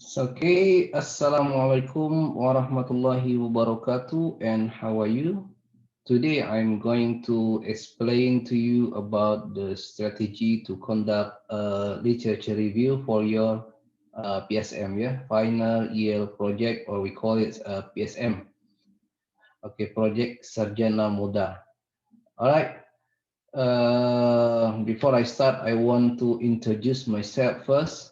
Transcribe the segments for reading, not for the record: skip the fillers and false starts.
Okay, Assalamualaikum warahmatullahi wabarakatuh, and how are you? Today I'm going to explain to you about the strategy to conduct a literature review for your PSM, yeah, final year project, or we call it PSM. Okay, Project Sarjana Muda. All right. Before I start, I want to introduce myself first.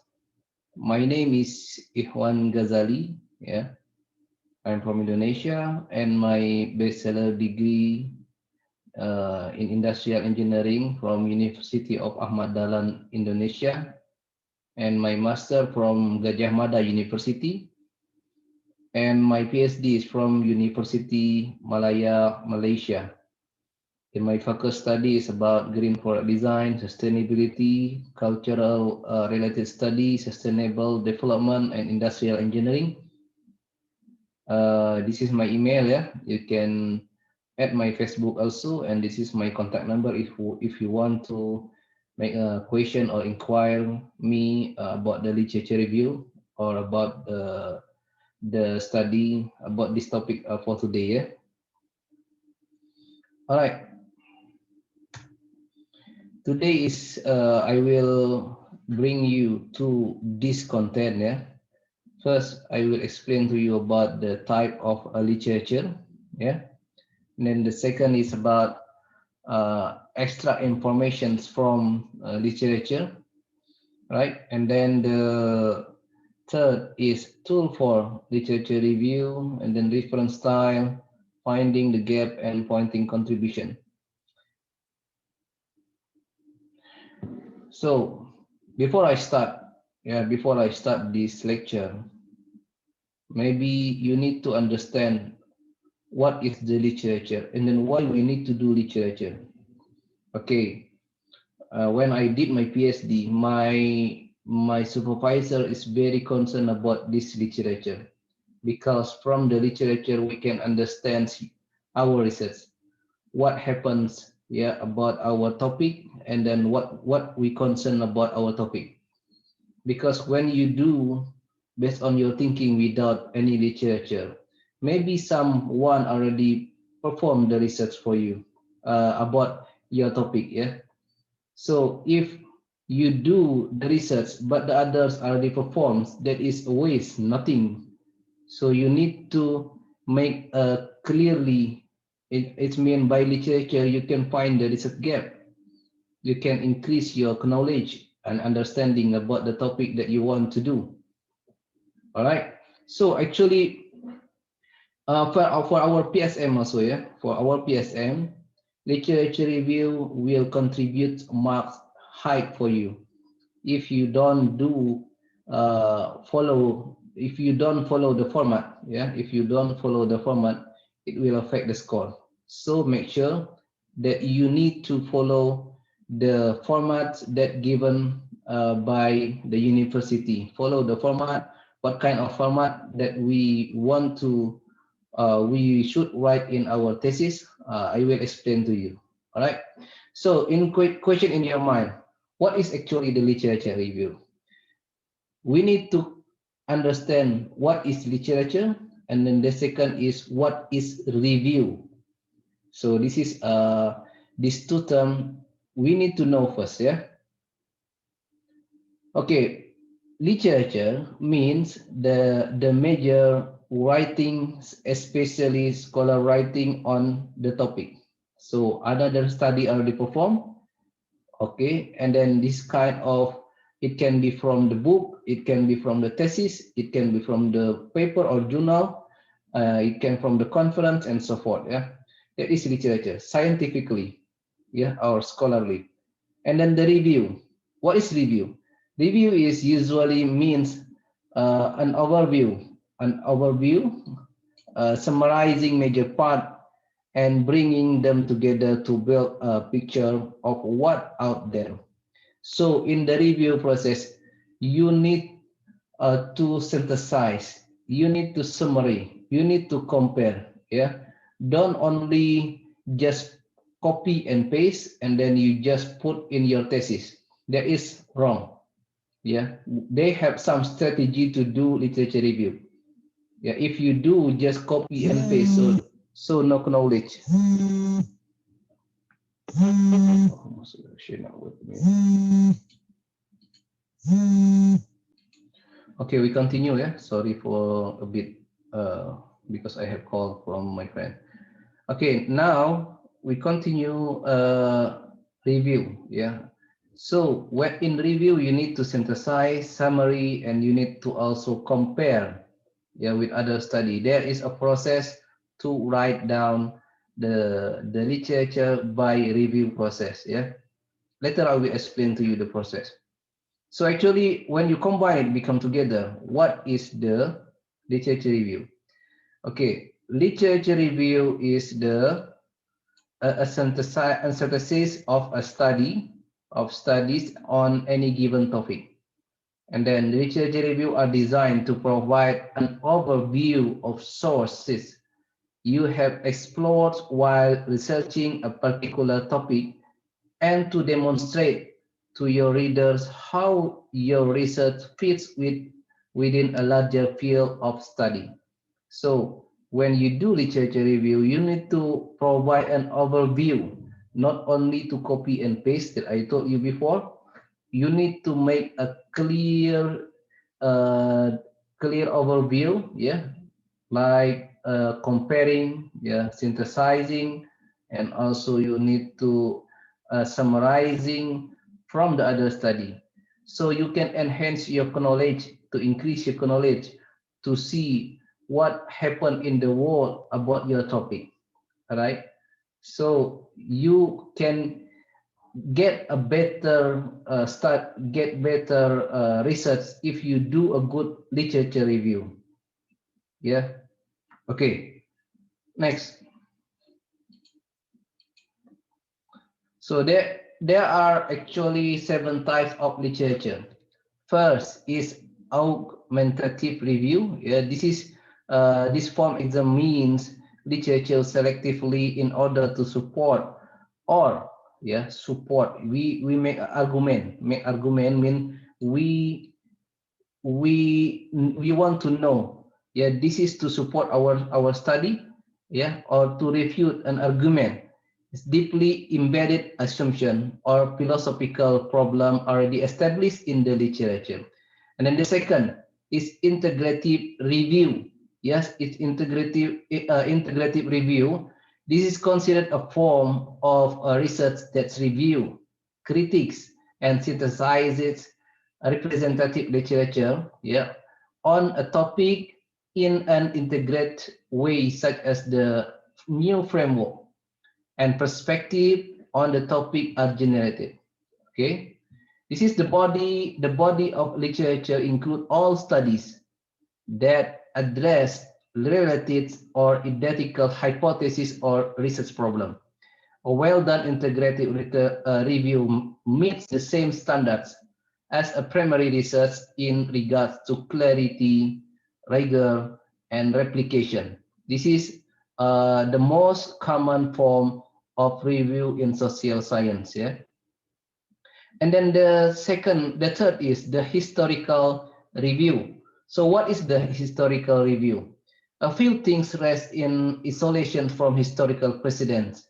My name is Ikhwan Ghazali. Yeah, I'm from Indonesia, and my bachelor degree in industrial engineering from University of Ahmad Dahlan, Indonesia, and my master from Gajah Mada University, and my PhD is from University Malaya, Malaysia. In my focus study is about green product design, sustainability, cultural related study, sustainable development, and industrial engineering. This is my email, yeah. You can add my Facebook also, and this is my contact number if you want to make a question or inquire me about the literature review or about the study about this topic for today, yeah. All right. Today is I will bring you to this content, yeah. First, I will explain to you about the type of literature, yeah. And then the second is about extra informations from literature, right? And then the third is tool for literature review, and then reference style, finding the gap, and pointing contribution. So before I start, before I start this lecture, maybe you need to understand what is the literature and then why we need to do literature. Okay, when I did my PhD, my supervisor is very concerned about this literature because from the literature we can understand our research, what happens, yeah, about our topic, and then what we concern about our topic. Because when you do based on your thinking without any literature, maybe someone already performed the research for you about your topic, yeah. So if you do the research but the others already performs, that is a waste, nothing. So you need to make clearly, it's mean by literature you can find the research gap. You can increase your knowledge and understanding about the topic that you want to do. All right. So actually, for our PSM also, yeah, for our PSM, literature review will contribute marks high for you. If you don't do if you don't follow the format, yeah, if you don't follow the format, it will affect the score. So make sure that you need to follow the format that given by the university. Follow the format, what kind of format that we want to we should write in our thesis. I will explain to you. All right. So in quick question in your mind, what is actually the literature review? We need to understand what is literature, and then the second is what is review. So this is these two terms we need to know first, yeah. Okay, literature means the major writings, especially scholar writing on the topic. So another study already performed. Okay, and then this kind of, it can be from the book, it can be from the thesis, it can be from the paper or journal, it can from the conference and so forth. Yeah, that is literature scientifically, yeah, or scholarly. And then the review. What is review? Review is usually means an overview, summarizing major part and bringing them together to build a picture of what out there. So in the review process, you need to synthesize, you need to summary, you need to compare. Yeah, don't only just copy and paste and then you just put in your thesis. That is wrong. Yeah, they have some strategy to do literature review. Yeah, if you do just copy and paste, so no knowledge. Oh, she not with me. Okay, we continue. Yeah, sorry for a bit because I have call from my friend. Okay, now we continue review. Yeah, so when in review you need to synthesize summary and you need to also compare, yeah, with other study. There is a process to write down the literature by review process. Yeah, later I will explain to you the process. So actually, when you combine it, become together, what is the literature review? Okay, literature review is a synthesis of a study of studies on any given topic. And then literature review are designed to provide an overview of sources you have explored while researching a particular topic and to demonstrate to your readers how your research fits within a larger field of study. So when you do literature review, you need to provide an overview, not only to copy and paste that I told you before. You need to make a uh, clear overview, yeah, like comparing, yeah, synthesizing, and also you need to summarizing from the other study. So you can enhance your knowledge, to increase your knowledge, to see what happened in the world about your topic, all right? So you can get a better get better research if you do a good literature review. Yeah. Okay. Next. So there are actually 7 types of literature. First is augmentative review. Yeah, this form examines literature selectively in order to support or, yeah, support. We make argument. Make argument mean we want to know, yeah, this is to support our study, yeah, or to refute an argument. It's deeply embedded assumption or philosophical problem already established in the literature. And then the second is integrative review. Yes, it's integrative review. This is considered a form of research that's review, critiques, and synthesizes representative literature, yeah, on a topic in an integrated way, such as the new framework and perspective on the topic are generated. Okay, this is the body of literature include all studies that address related or identical hypothesis or research problem. A well-done integrated review meets the same standards as a primary research in regards to clarity, rigor, and replication. This is the most common form of review in social science. Yeah. And then the third is the historical review. So what is the historical review? A few things rest in isolation from historical precedents.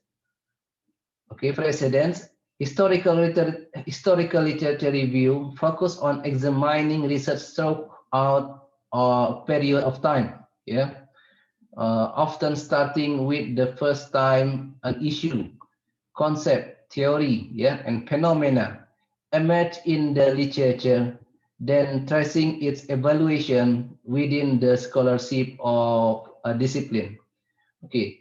Okay, precedents. Historical literature review focus on examining research throughout a period of time. Yeah, often starting with the first time an issue, concept, theory, yeah, and phenomena emerge in the literature, then tracing its evaluation within the scholarship of a discipline. Okay,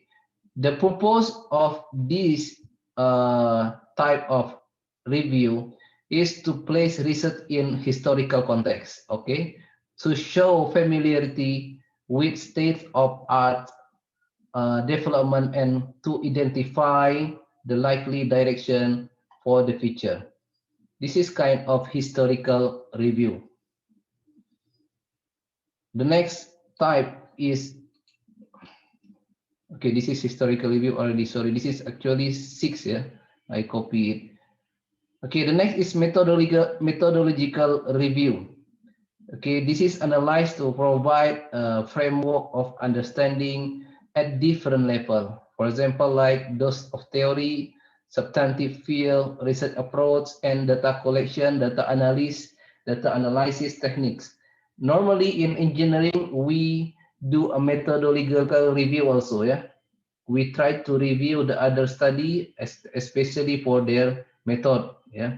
the purpose of this type of review is to place research in historical context, okay, to show familiarity with state of art development and to identify the likely direction for the future. This is kind of historical review. The next type is, okay, this is historical review already. Sorry, this is actually 6. Yeah, I copy it. Okay, the next is methodological review. Okay, this is analyzed to provide a framework of understanding at different level. For example, like those of theory, substantive field, research approach, and data collection, data analysis techniques. Normally in engineering, we do a methodological review also, yeah. We try to review the other study, especially for their method, yeah.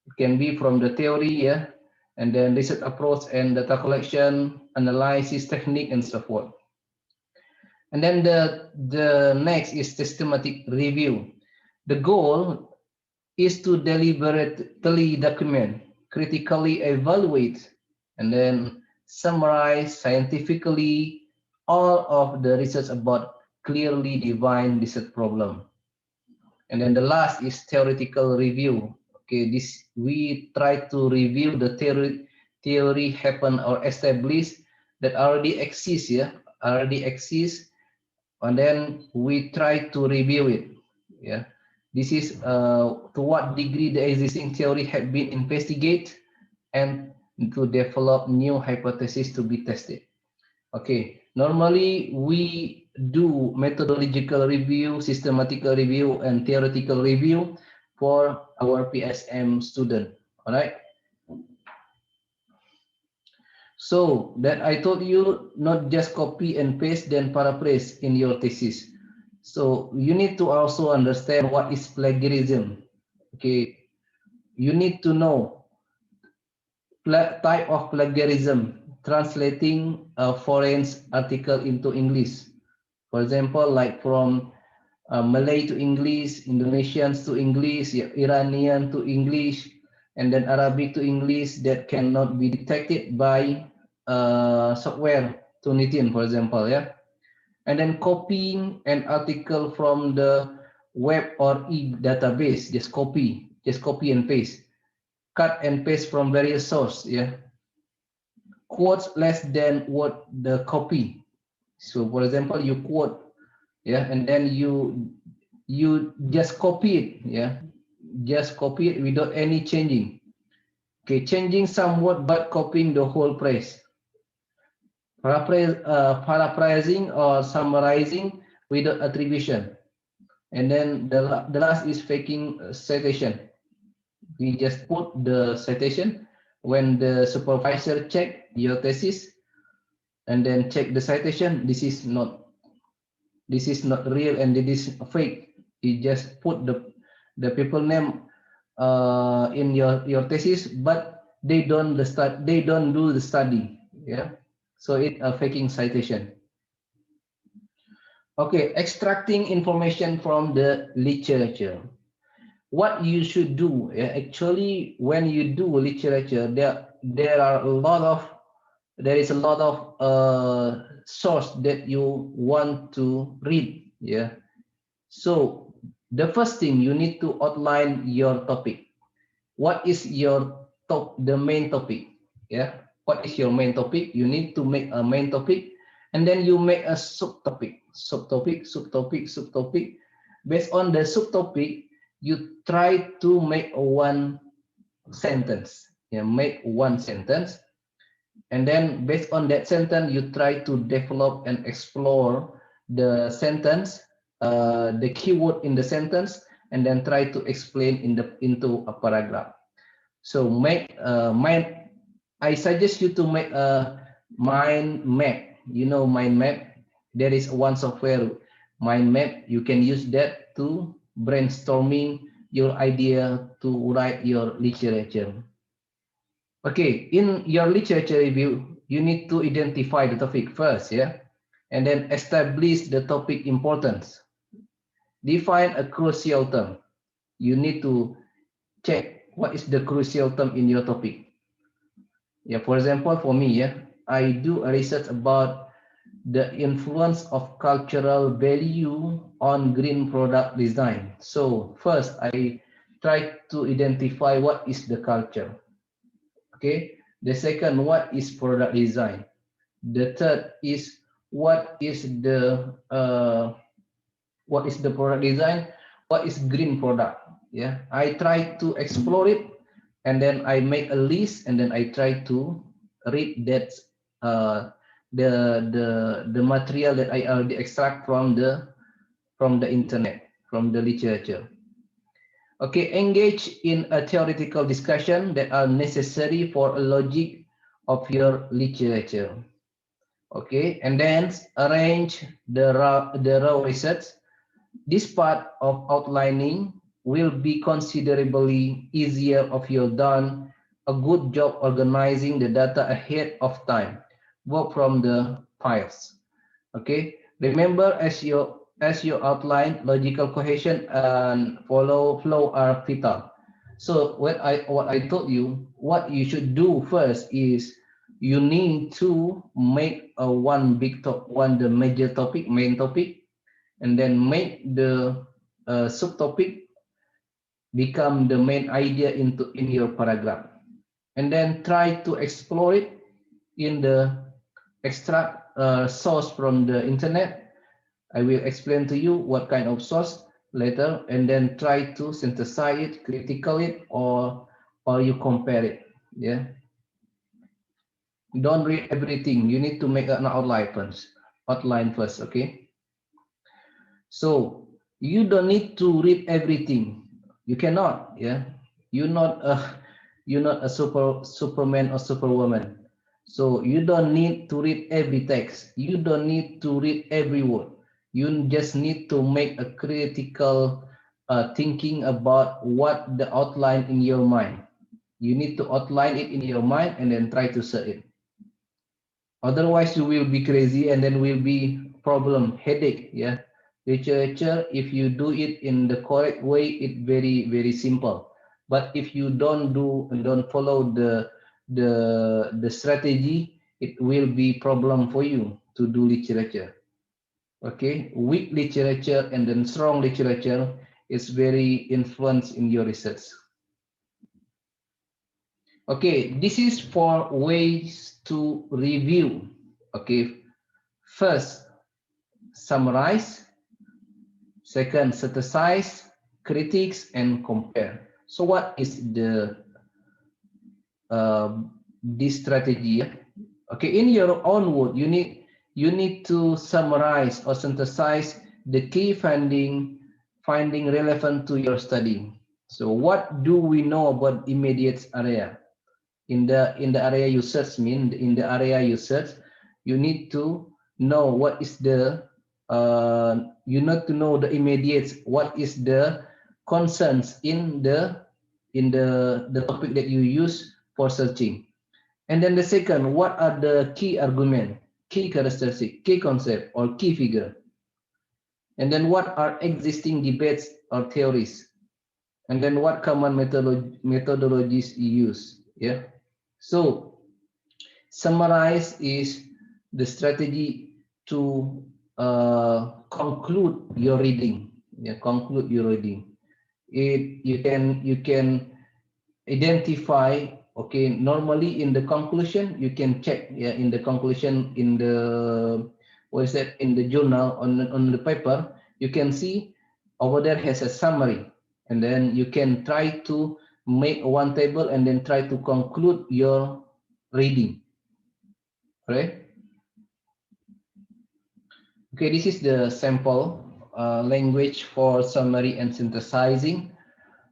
It can be from the theory, yeah, and then research approach and data collection, analysis technique, and so forth. And then the next is systematic review. The goal is to deliberately document, critically evaluate, and then summarize scientifically all of the research about clearly defined research problem. And then the last is theoretical review. Okay, this we try to review the theory happen or establish that already exists, yeah, already exists, and then we try to review it. Yeah, this is to what degree the existing theory have been investigated and to develop new hypotheses to be tested. Okay, normally we do methodological review, systematical review, and theoretical review for our PSM student. All right. So that I told you, not just copy and paste, then paraphrase in your thesis. So you need to also understand what is plagiarism. Okay, you need to know type of plagiarism, translating a foreign article into English. For example, like from Malay to English, Indonesians to English, Iranian to English, and then Arabic to English that cannot be detected by software to Nitin, for example, yeah. And then copying an article from the web or e-database, just copy and paste, cut and paste from various source, yeah. Quotes less than what the copy. So, for example, you quote, yeah, and then you just copy it, yeah, just copy it without any changing. Okay, changing somewhat but copying the whole phrase. Paraphrasing or summarizing without attribution. And then the last is faking citation. We just put the citation when the supervisor check your thesis and then check the citation. This is not real and this is fake. You just put the people name in your thesis, but they don't do the study, yeah. So it a faking citation. Okay, extracting information from the literature. What you should do, actually, when you do literature, there is a lot of source that you want to read, yeah. So the first thing, you need to outline your topic. What is the main topic, yeah. What is your main topic? You need to make a main topic, and then you make a subtopic. Based on the subtopic, you try to make one sentence, yeah, make one sentence, and then based on that sentence you try to develop and explore the sentence, the keyword in the sentence, and then try to explain into a paragraph. So I suggest you to make a mind map. You know, mind map, there is one software, mind map. You can use that to brainstorming your idea to write your literature. Okay, in your literature review, you need to identify the topic first, yeah, and then establish the topic importance. Define a crucial term. You need to check what is the crucial term in your topic. Yeah, for example, for me, yeah, I do a research about the influence of cultural value on green product design. So first, I try to identify what is the culture. Okay, the second, what is product design? The third is what is the product design? What is green product? Yeah, I try to explore it, and then I make a list, and then I try to read that the material that I already extract from the internet, from the literature. Okay, engage in a theoretical discussion that are necessary for a logic of your literature. Okay, and then arrange the raw research. This part of outlining will be considerably easier if you've done a good job organizing the data ahead of time. Work from the files. Okay, remember, as you outline, logical cohesion and flow are vital. So what I told you, what you should do first is you need to make a one the major topic, main topic, and then make the subtopic become the main idea in your paragraph, and then try to explore it in the extract source from the internet. I will explain to you what kind of source later, and then try to synthesize it, critical it, or you compare it. Yeah, don't read everything. You need to make an outline first. Okay. So you don't need to read everything. You cannot. Yeah, you're not a Superman or Superwoman. So you don't need to read every text. You don't need to read every word. You just need to make a critical thinking about what the outline in your mind. You need to outline it in your mind and then try to search it. Otherwise, you will be crazy, and then will be problem, headache. Yeah, literature. If you do it in the correct way, it very simple. But if you don't follow the strategy, it will be problem for you to do literature. Okay, weak literature and then strong literature is very influence in your research. Okay, this is 4 ways to review. Okay, first, summarize. Second, synthesize, critiques, and compare. So what is this strategy? Okay, in your own word, you need to summarize or synthesize the key finding relevant to your study. So what do we know about immediate area? In the area you search, in the area you search, you need to know what is the you need to know the immediate, what is the concerns in the topic that you use for searching. And then the second, what are the key argument, key characteristic, key concept, or key figure? And then what are existing debates or theories? And then what common methodologies you use? Yeah. So summarize is the strategy to conclude your reading. Yeah, conclude your reading. You can identify. Okay, normally in the conclusion you can check. Yeah, in the conclusion, in the in the journal, on the paper, you can see over there has a summary, and then you can try to make one table and then try to conclude your reading. Right? Okay, this is the sample language for summary and synthesizing.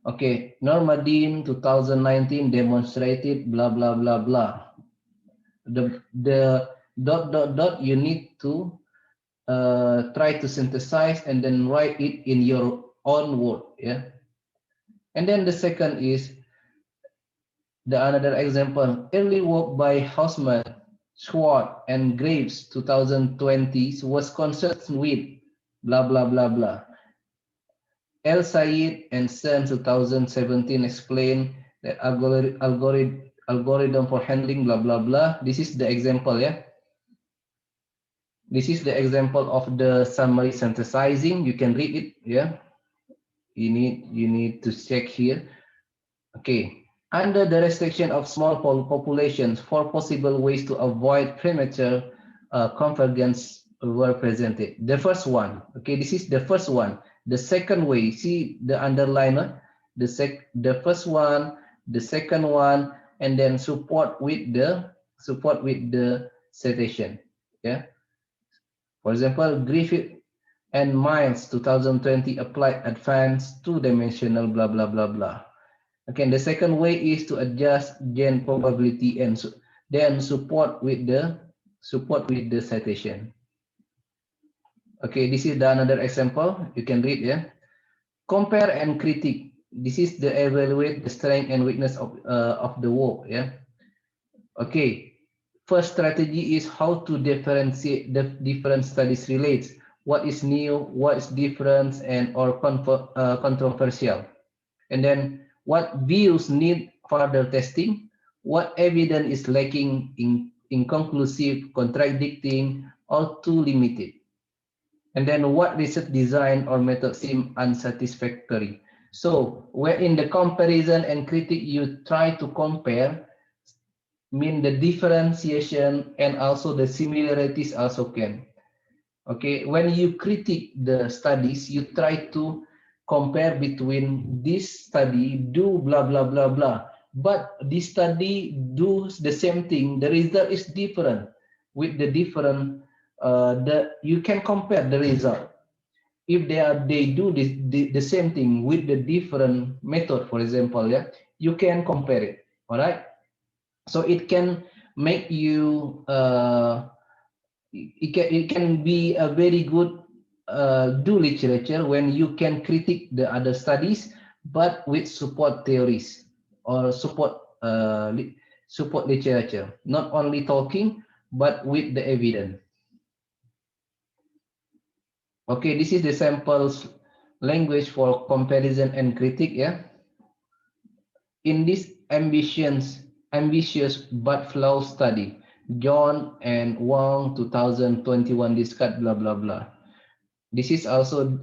Okay, Normadin 2019 demonstrated blah blah blah blah. The dot you need to try to synthesize and then write it in your own word. Yeah. And then the second is another example, early work by Hausmann, Schwartz, and Graves 2020 was concerned with blah blah blah blah. El Sayed and Sen 2017 explain the algorithm for handling blah blah blah. This is the example. Yeah, this is the example of the summary synthesizing. You can read it. Yeah, you need to check here. Okay. Under the restriction of small populations, 4 possible ways to avoid premature convergence were presented. The first one, okay, this is the first one. The second way, see the underliner, the first one, the second one, and then support with the citation. Yeah. For example, Griffith and Miles 2020 applied advanced two-dimensional blah blah blah blah. Okay, the second way is to adjust gen probability and then support with the citation. Okay, this is another example you can read. Yeah, compare and critique. This is the evaluate the strength and weakness of the work. Yeah. Okay. First strategy is how to differentiate the different studies relates. What is new, what is different, and or controversial. And then what views need further testing, what evidence is lacking, inconclusive, contradicting, or too limited. And then what research design or method seem unsatisfactory. So where in the comparison and critique, you try to compare, mean the differentiation and also the similarities also can. Okay, when you critique the studies, you try to compare between this study do blah blah blah blah, but this study does the same thing. The result is different with the different. You can compare the result if they do the same thing with the different method. For example, yeah, you can compare it. All right, so it can make you. It can be a very good do literature when you can critique the other studies, but with support theories or support literature, not only talking but with the evidence. Okay, this is the samples language for comparison and critique. Yeah, in this ambitious but flawed study, John and Wang 2021 discussed blah blah blah. This is also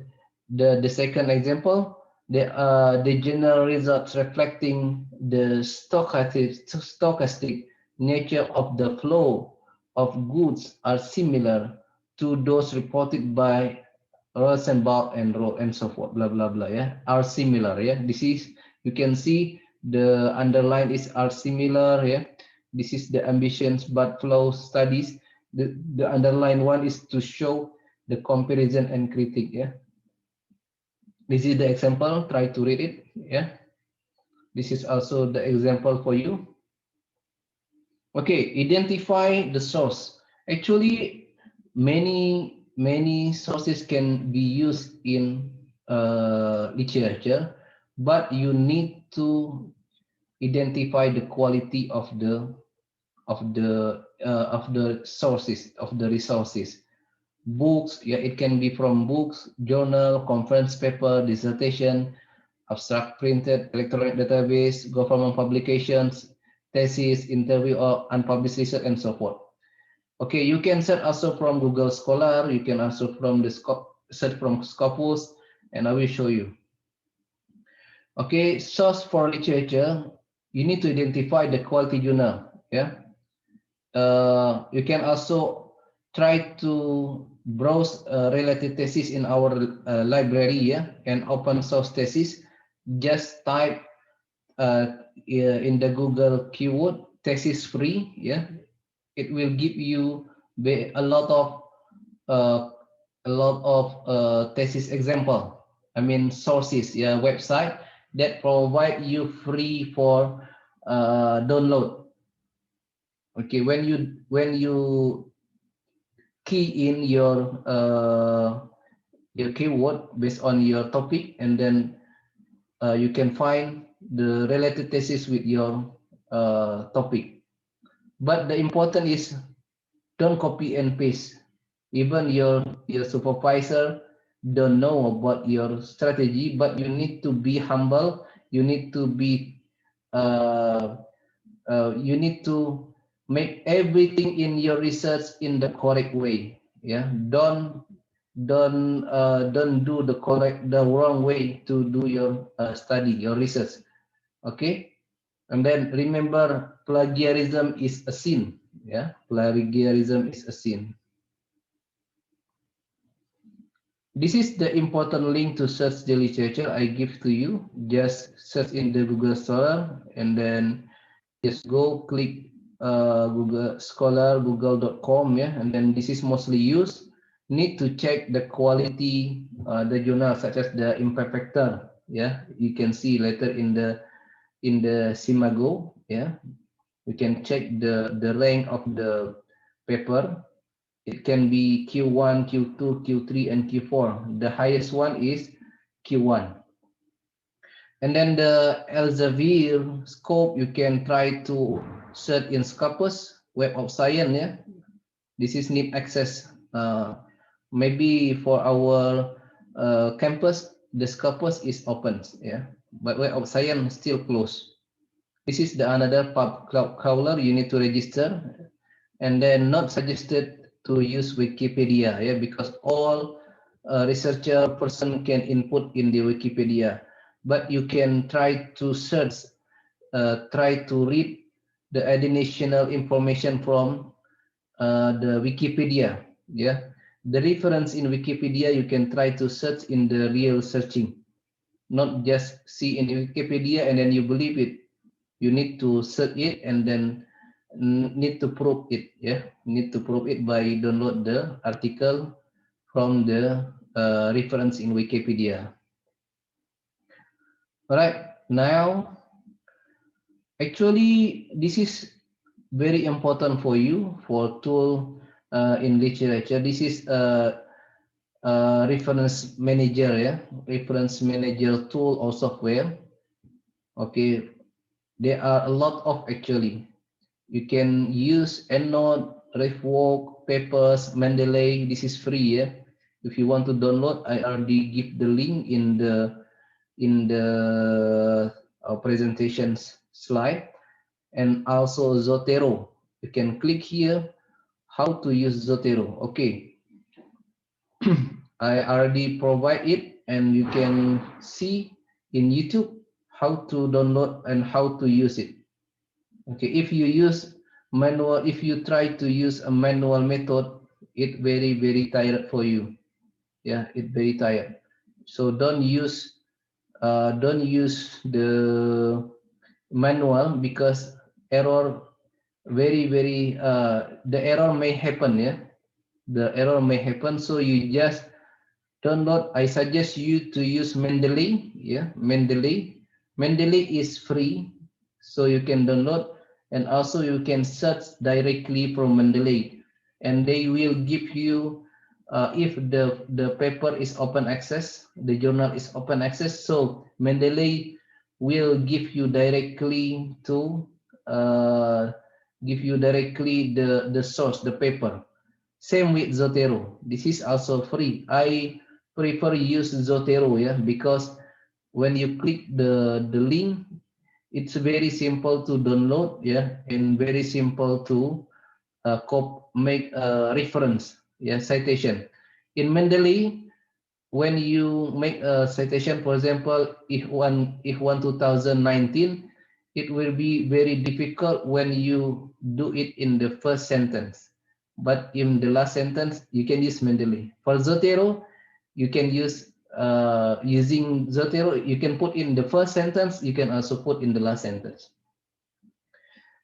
the second example. The general results reflecting the stochastic nature of the flow of goods are similar to those reported by Rosenbach and Rowe and so forth. Blah blah blah. Yeah, are similar. Yeah, this is you can see the underline is are similar. Yeah, this is the ambitions but flow studies. The underline one is to show the comparison and critique. Yeah, this is the example. Try to read it. Yeah, this is also the example for you. Okay, identify the source. Actually, many sources can be used in literature, but you need to identify the quality of the sources of the resources. Books, yeah, it can be from books, journal, conference paper, dissertation, abstract printed, electronic database, government publications, thesis, interview, or unpublished research, and so forth. Okay, you can search also from Google Scholar. You can also from the search from Scopus, and I will show you. Okay, source for literature. You need to identify the quality journal. Yeah. You can also try to browse related thesis in our library, yeah, and open source thesis. Just type in the Google keyword thesis free, yeah. It will give you a lot of thesis example. I mean sources, yeah, website that provide you free for download. Okay, when you key in your keyword based on your topic, and then you can find the related thesis with your topic. But the important is don't copy and paste. Even your supervisor don't know about your strategy, but you need to be humble. You need to be you need to make everything in your research in the correct way. Yeah, don't do the wrong way to do your study, your research. Okay, and then remember, plagiarism is a sin. Yeah, plagiarism is a sin. This is the important link to search the literature I give to you. Just search in the Google Scholar and then just go click Google Scholar, google.com, yeah, and then this is mostly used. Need to check the quality, the journal such as the imperfecta, yeah. You can see later in the Simago, yeah. You can check the rank of the paper. It can be Q1, Q2, Q3, and Q4. The highest one is Q1. And then the Elsevier scope, you can try to search in Scopus, Web of Science. Yeah, this is need access. Maybe for our campus, the Scopus is open. Yeah, but Web of Science still closed. This is the another pub crawler you need to register, and then not suggested to use Wikipedia. Yeah, because all researcher person can input in the Wikipedia, but you can try to search, try to read the additional information from the Wikipedia. Yeah, the reference in Wikipedia you can try to search in the real searching, not just see in Wikipedia and then you believe it. You need to search it and then need to prove it. Yeah, need to prove it by download the article from the reference in Wikipedia. All right, now actually this is very important for you for tool in literature. This is a reference manager, yeah, reference manager tool or software. Okay, there are a lot of actually. You can use EndNote, RefWalk, Papers, Mendeley. This is free. Yeah? If you want to download, I already give the link in the presentations slide, and also Zotero. You can click here how to use Zotero. Okay, I already provide it, and you can see in YouTube how to download and how to use it. Okay, if you use manual, if you try to use a manual method, it very tired for you. Yeah, it very tired. So don't use the manual because error the error may happen. Yeah, the error may happen. So you just download. I suggest you to use Mendeley. Yeah, Mendeley is free, so you can download, and also you can search directly from Mendeley, and they will give you if the paper is open access, the journal is open access. So Mendeley will give you directly to the source, the paper. Same with Zotero. This is also free. I prefer use Zotero, yeah, because when you click the link, it's very simple to download, yeah, and very simple to make a reference, yeah, citation. In Mendeley, when you make a citation, for example, if one 2019, it will be very difficult when you do it in the first sentence. But in the last sentence, you can use Mendeley. For Zotero, you can use using Zotero, you can put in the first sentence, you can also put in the last sentence.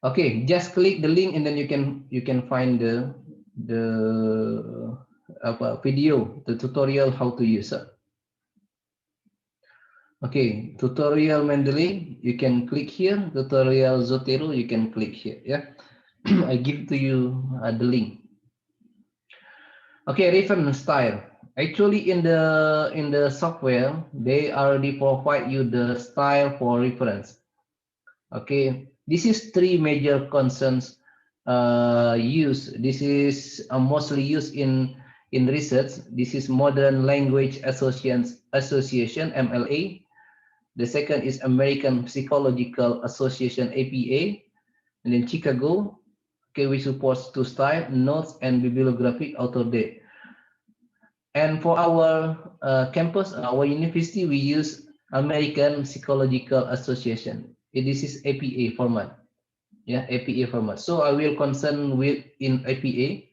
Okay, just click the link and then you can find the video, the tutorial how to use it. Okay, tutorial Mendeley, you can click here. Tutorial Zotero, you can click here. Yeah, I give to you the link. Okay, reference style. Actually, in the software, they already provide you the style for reference. Okay, this is three major concerns use. This is mostly used in research. This is Modern Language Association MLA. The second is American Psychological Association APA, and then Chicago, okay, which supports to style, notes, and bibliographic author date. And for our campus, our university, we use American Psychological Association. This is APA format. Yeah, APA format. So I will concern with in APA.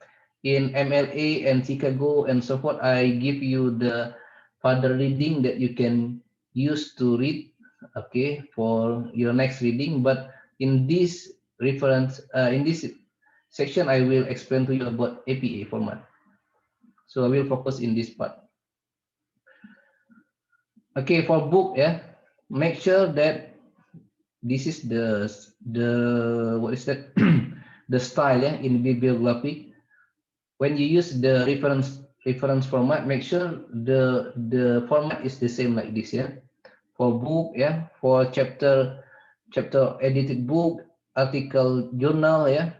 in MLA and Chicago and so forth, I give you the further reading that you can use to read, okay, for your next reading. But in this reference, in this section, I will explain to you about APA format. So I will focus in this part. Okay, for book, yeah, make sure that this is the what is that the style, yeah, in bibliography. When you use the reference format, make sure the format is the same like this, yeah. For book, yeah, for chapter edited book, article journal, yeah.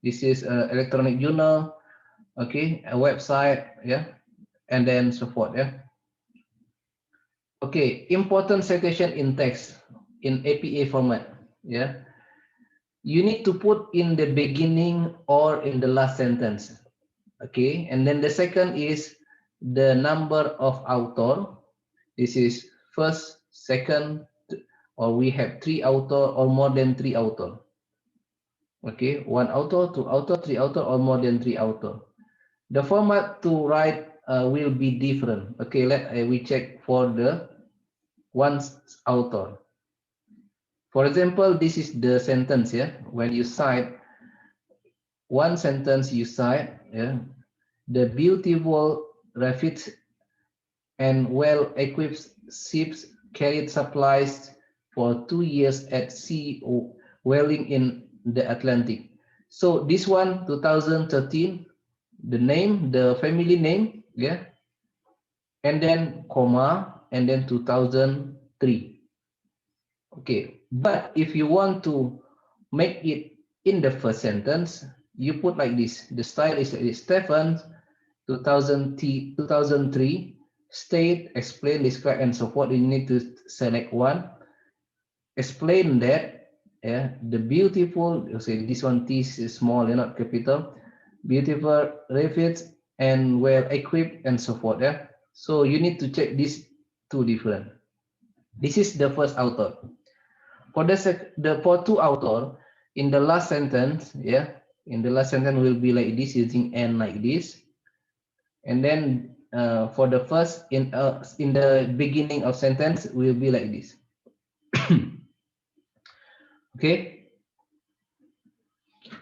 This is electronic journal, okay, a website, yeah, and then so forth, yeah. Okay, important citation in text in APA format, yeah. You need to put in the beginning or in the last sentence, okay. And then the second is the number of author. This is first, second, or we have three author or more than three author. Okay, one author, two author, three author, or more than three author. The format to write will be different. Okay, we check for the one author. For example, this is the sentence, yeah. When you cite one sentence, you cite, yeah, the beautiful rabbits and well-equipped ships carried supplies for 2 years at sea, whaling in the Atlantic. So this one, 2013, the name, the family name, yeah, and then comma, and then 2003. Okay, but if you want to make it in the first sentence, you put like this. The style is like this. Stephen, 2003, state, explain, describe, and so forth. You need to select one. Explain that, yeah, the beautiful, you say this one, T is small, not capital. Beautiful, refits, and well equipped, and so forth. Yeah. So you need to check these two different. This is the first author. For the for two author, in the last sentence, yeah, in the last sentence will be like this, using N like this. And then for the first, in the beginning of sentence will be like this. Okay,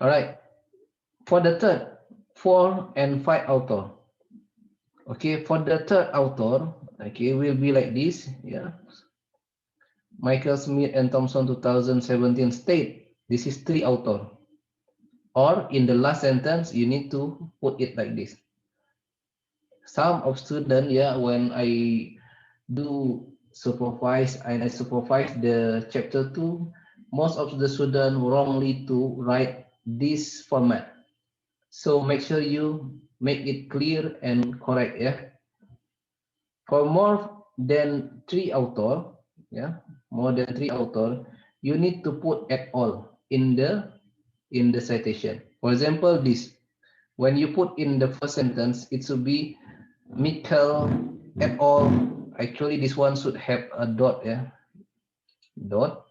all right. For the third, 4 and 5 author. Okay, for the third author, okay, will be like this, yeah. Michael Smith and Thompson, 2017, state. This is 3 author. Or in the last sentence, you need to put it like this. Some of students, yeah, when I do supervise and I supervise the chapter 2, most of the students wrongly to write this format. So make sure you make it clear and correct, yeah. For more than 3 author, yeah, more than 3 author, you need to put at all in the citation. For example, this, when you put in the first sentence, it should be Michael et al. Actually, this one should have a dot, yeah, dot.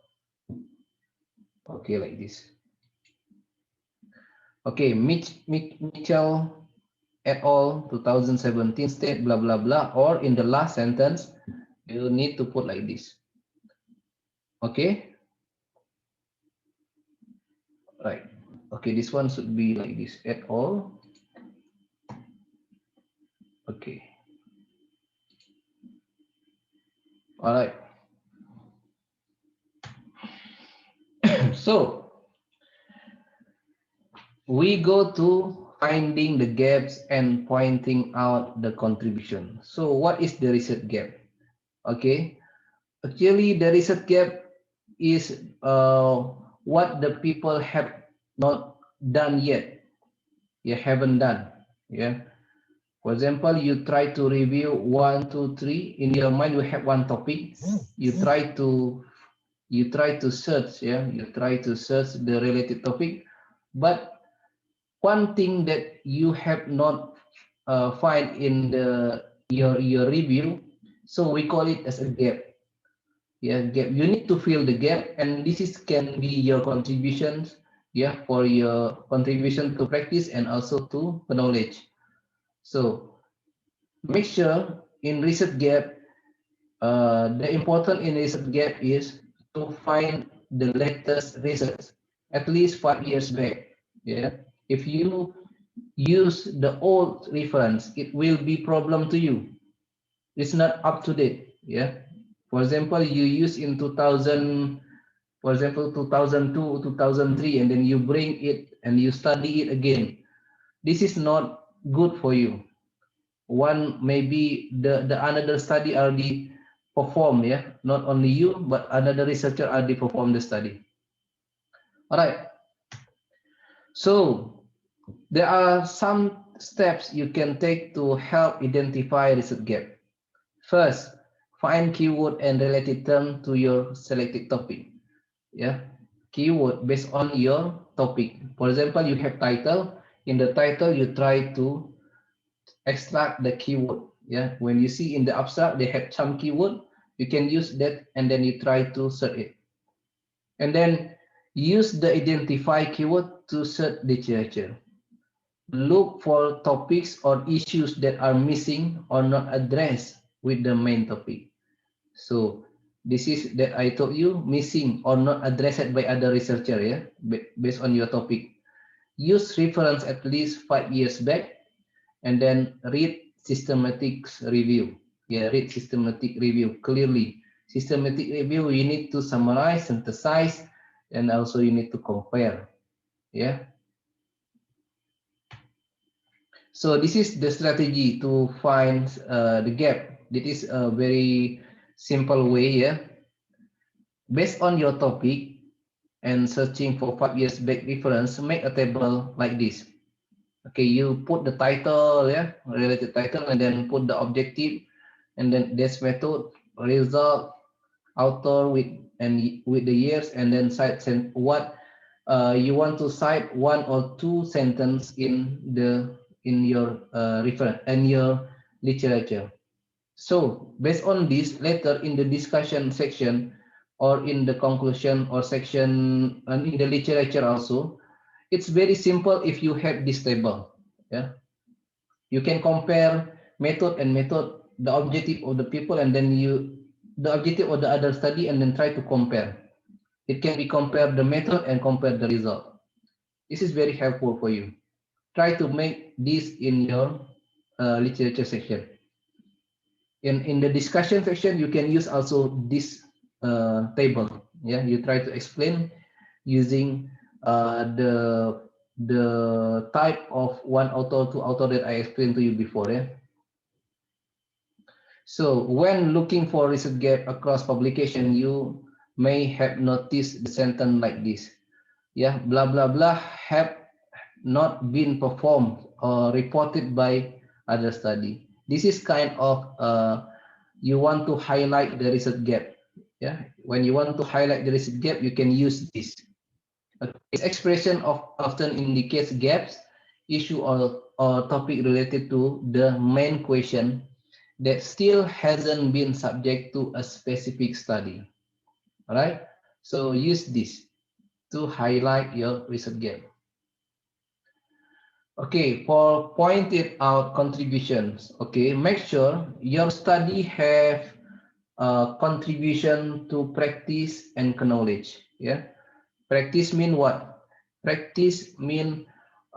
Okay, like this. Okay, Mitchell et al. 2017 state blah blah blah. Or in the last sentence, you need to put like this. Okay, right. Okay, this one should be like this, et al. Okay. All right. So we go to finding the gaps and pointing out the contribution. So what is the research gap? Okay, actually the research gap is what the people have not done yet. You haven't done. Yeah. For example, you try to review 1, 2, 3. In your mind, you have one topic. You try to search. Yeah. You try to search the related topic, but one thing that you have not find in your review, so we call it as a gap. Yeah, gap. You need to fill the gap, and this is can be your contributions yeah, for your contribution to practice and also to knowledge. So make sure in research gap, the important in research gap is to find the latest research, at least 5 years back. Yeah, if you use the old reference, it will be problem to you. It's not up to date. Yeah, for example, you use in 2000, for example, 2002, 2003, and then you bring it and you study it again. This is not good for you. One, maybe the another study already performed, yeah, not only you but another researcher already performed the study. All right, so there are some steps you can take to help identify research gap. First, find keyword and related term to your selected topic. Yeah, keyword based on your topic. For example, you have title. In the title, you try to extract the keyword. Yeah, when you see in the abstract they have some keyword, you can use that and then you try to search it, and then use the identify keyword to search literature. Look for topics or issues that are missing or not addressed with the main topic. So this is that I told you, missing or not addressed by other researcher, yeah, based on your topic. Use reference at least 5 years back, and then read systematic review. Yeah, read systematic review clearly. Systematic review, you need to summarize, synthesize, and also you need to compare. Yeah. So this is the strategy to find the gap. This is a very simple way. Yeah. Based on your topic and searching for 5 years back reference, make a table like this. Okay, you put the title, yeah, related title, and then put the objective, and then this method, result, author with and with the years, and then cite what you want to cite, one or two sentence in your reference and your literature. So based on this, later in the discussion section or in the conclusion or section and in the literature also, it's very simple if you have this table. Yeah, you can compare method and method, the objective of the people, and then the objective of the other study, and then try to compare. It can be compare the method and compare the result. This is very helpful for you. Try to make this in your literature section. In the discussion section, you can use also this table. Yeah, you try to explain using the type of one author to author that I explained to you before. Yeah. So when looking for research gap across publication, you may have noticed the sentence like this. Yeah, blah blah blah have not been performed or reported by other study. This is kind of you want to highlight the research gap. Yeah, when you want to highlight the research gap, you can use this. This expression often indicates gaps, issue or topic related to the main question that still hasn't been subject to a specific study. All right, so use this to highlight your research gap. Okay, for pointed out contributions, okay, make sure your study have a contribution to practice and knowledge. Yeah, practice mean what? Practice mean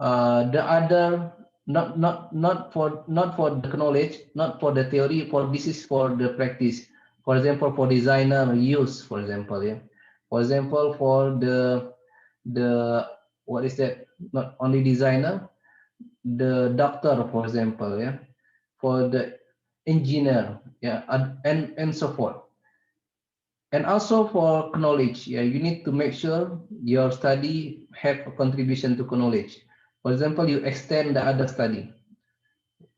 the other, not for the knowledge, not for the theory. For this is for the practice. For example, for designer use, for example, yeah. For example, for the what is that? Not only designer, the doctor, for example, yeah. For the engineer, yeah, and so forth. And also for knowledge, yeah, you need to make sure your study have a contribution to knowledge. For example, you extend the other study.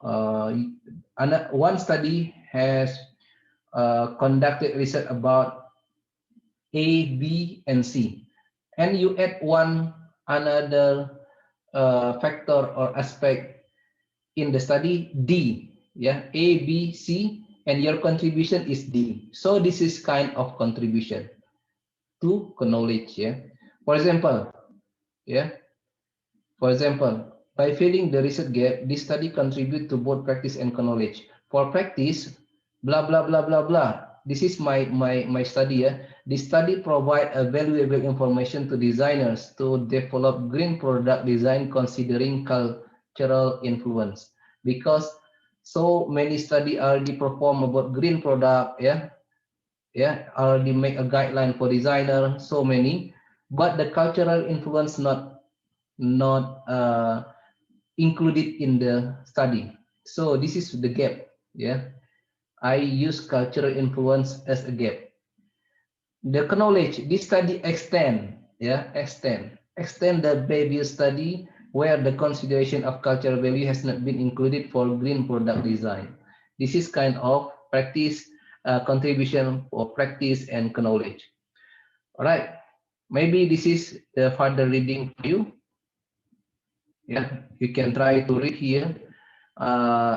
One study has conducted research about A, B, and C, and you add one another factor or aspect in the study D, yeah, A, B, C, and your contribution is D. So this is kind of contribution to knowledge. Yeah, for example, Yeah. For example, by filling the research gap, this study contribute to both practice and knowledge. For practice, blah blah blah blah blah. This is my study. Yeah. This study provide a valuable information to designers to develop green product design considering cultural influence. Because so many study already perform about green product. Yeah, yeah, already make a guideline for designer. So many, but the cultural influence not included in the study. So this is the gap. Yeah, I use cultural influence as a gap. The knowledge, this study extend the value study where the consideration of cultural value has not been included for green product design. This is kind of practice contribution for practice and knowledge. All right, maybe this is the further reading for you. Yeah, you can try to read here.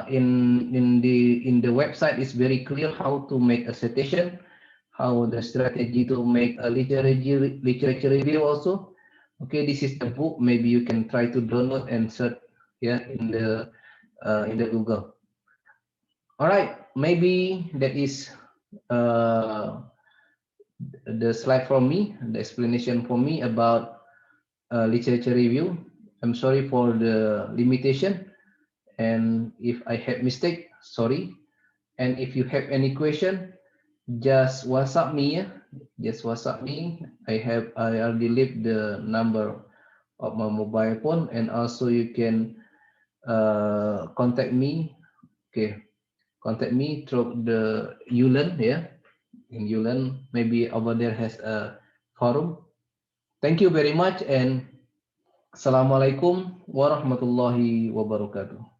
In the website, it's very clear how to make a citation, how the strategy to make a literature review also. Okay, this is the book. Maybe you can try to download and search, yeah, in the Google. All right, maybe that is uh, the slide from me, the explanation for me about literature review. I'm sorry for the limitation, and if I have mistake, sorry. And if you have any question, just WhatsApp me. Yeah? Just WhatsApp me. I already leave the number of my mobile phone, and also you can contact me. Okay, contact me through the UTeM. Yeah, in UTeM, maybe over there has a forum. Thank you very much, and Assalamualaikum warahmatullahi wabarakatuh.